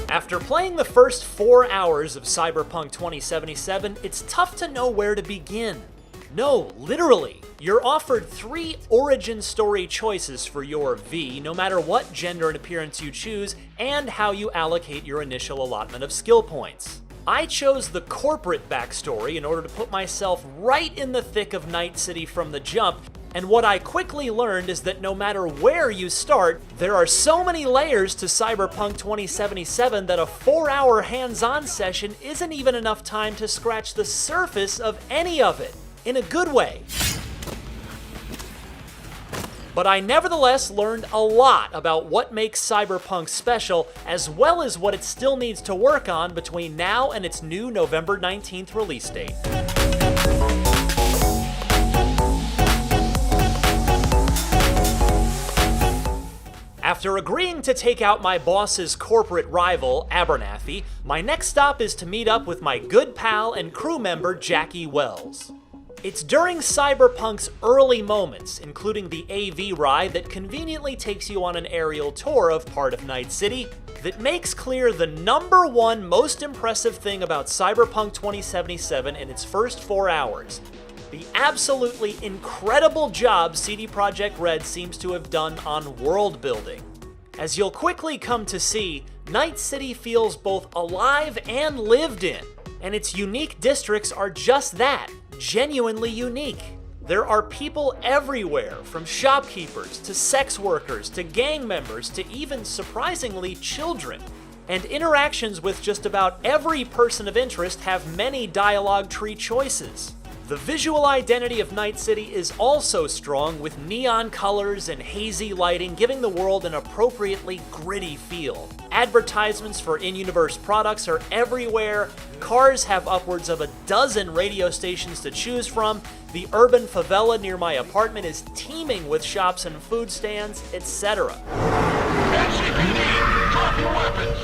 After playing the first 4 hours of Cyberpunk 2077, it's tough to know where to begin. No, literally. You're offered 3 origin story choices for your V, no matter what gender and appearance you choose, and how you allocate your initial allotment of skill points. I chose the corporate backstory in order to put myself right in the thick of Night City from the jump, and what I quickly learned is that no matter where you start, there are so many layers to Cyberpunk 2077 that a 4-hour hands-on session isn't even enough time to scratch the surface of any of it, in a good way. But I nevertheless learned a lot about what makes Cyberpunk special, as well as what it still needs to work on between now and its new November 19th release date. After agreeing to take out my boss's corporate rival, Abernathy, my next stop is to meet up with my good pal and crew member, Jackie Wells. It's during Cyberpunk's early moments, including the AV ride that conveniently takes you on an aerial tour of part of Night City, that makes clear the #1 most impressive thing about Cyberpunk 2077 in its first 4 hours: the absolutely incredible job CD Projekt Red seems to have done on world building. As you'll quickly come to see, Night City feels both alive and lived in, and its unique districts are just that, genuinely unique. There are people everywhere, from shopkeepers to sex workers to gang members to even, surprisingly, children. And interactions with just about every person of interest have many dialogue tree choices. The visual identity of Night City is also strong, with neon colors and hazy lighting giving the world an appropriately gritty feel. Advertisements for in-universe products are everywhere, cars have upwards of a dozen radio stations to choose from, the urban favela near my apartment is teeming with shops and food stands, etc. NCPD, drop your weapons!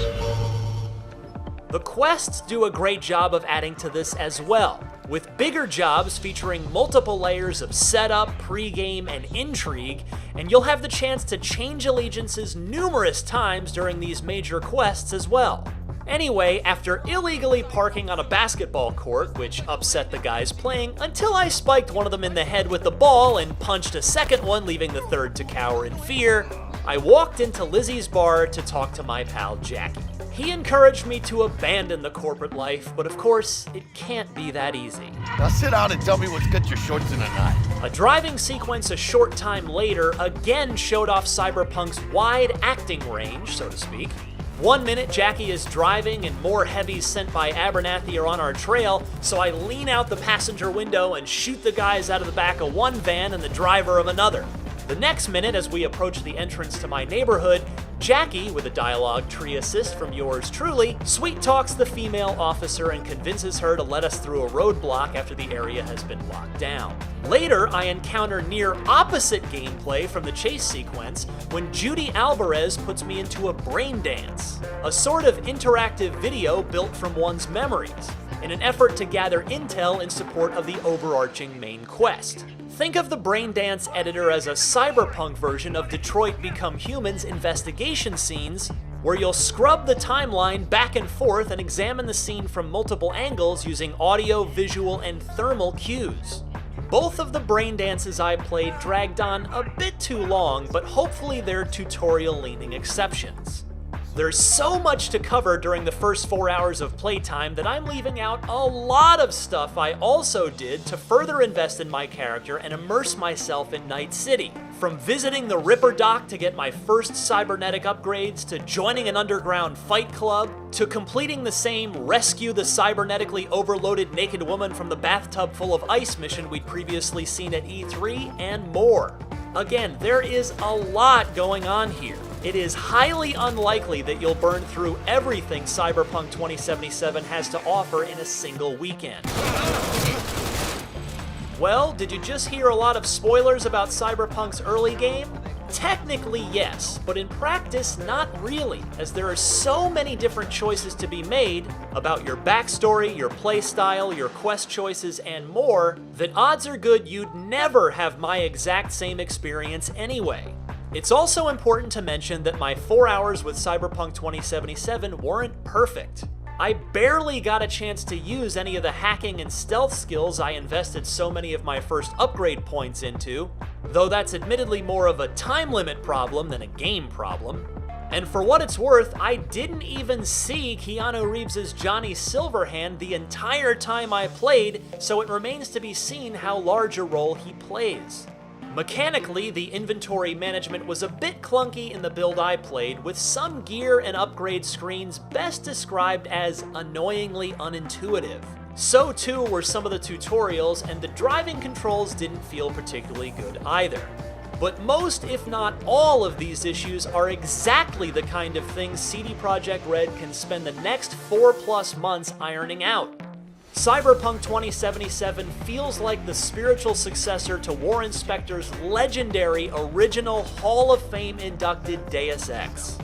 The quests do a great job of adding to this as well, with bigger jobs featuring multiple layers of setup, pregame, and intrigue, and you'll have the chance to change allegiances numerous times during these major quests as well. Anyway, after illegally parking on a basketball court, which upset the guys playing, until I spiked one of them in the head with the ball and punched a second one, leaving the third to cower in fear, I walked into Lizzie's bar to talk to my pal Jackie. He encouraged me to abandon the corporate life, but of course, it can't be that easy. Now sit down and tell me what's got your shorts in a knot. A driving sequence a short time later again showed off Cyberpunk's wide acting range, so to speak. 1 minute, Jackie is driving and more heavies sent by Abernathy are on our trail, so I lean out the passenger window and shoot the guys out of the back of one van and the driver of another. The next minute, as we approach the entrance to my neighborhood, Jackie, with a dialogue tree assist from yours truly, sweet-talks the female officer and convinces her to let us through a roadblock after the area has been locked down. Later, I encounter near opposite gameplay from the chase sequence when Judy Alvarez puts me into a brain dance, a sort of interactive video built from one's memories, in an effort to gather intel in support of the overarching main quest. Think of the Braindance editor as a cyberpunk version of Detroit Become Human's investigation scenes, where you'll scrub the timeline back and forth and examine the scene from multiple angles using audio, visual, and thermal cues. Both of the Braindances I played dragged on a bit too long, but hopefully they're tutorial-leaning exceptions. There's so much to cover during the first 4 hours of playtime that I'm leaving out a lot of stuff I also did to further invest in my character and immerse myself in Night City. From visiting the Ripper Dock to get my first cybernetic upgrades, to joining an underground fight club, to completing the same rescue the cybernetically overloaded naked woman from the bathtub full of ice mission we'd previously seen at E3, and more. Again, there is a lot going on here. It is highly unlikely that you'll burn through everything Cyberpunk 2077 has to offer in a single weekend. Well, did you just hear a lot of spoilers about Cyberpunk's early game? Technically, yes, but in practice, not really, as there are so many different choices to be made about your backstory, your playstyle, your quest choices, and more, that odds are good you'd never have my exact same experience anyway. It's also important to mention that my 4 hours with Cyberpunk 2077 weren't perfect. I barely got a chance to use any of the hacking and stealth skills I invested so many of my first upgrade points into, though that's admittedly more of a time limit problem than a game problem. And for what it's worth, I didn't even see Keanu Reeves' Johnny Silverhand the entire time I played, so it remains to be seen how large a role he plays. Mechanically, the inventory management was a bit clunky in the build I played, with some gear and upgrade screens best described as annoyingly unintuitive. So too were some of the tutorials, and the driving controls didn't feel particularly good either. But most, if not all, of these issues are exactly the kind of things CD Projekt Red can spend the next 4+ months ironing out. Cyberpunk 2077 feels like the spiritual successor to Warren Spector's legendary original Hall of Fame inducted Deus Ex.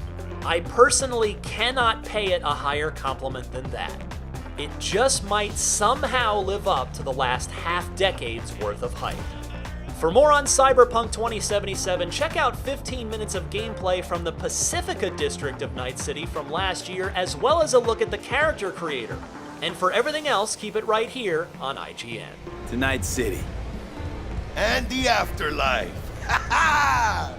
I personally cannot pay it a higher compliment than that. It just might somehow live up to the last half-decade's worth of hype. For more on Cyberpunk 2077, check out 15 minutes of gameplay from the Pacifica district of Night City from last year, as well as a look at the character creator. And for everything else, keep it right here on IGN. To Night City. And the afterlife. Ha ha!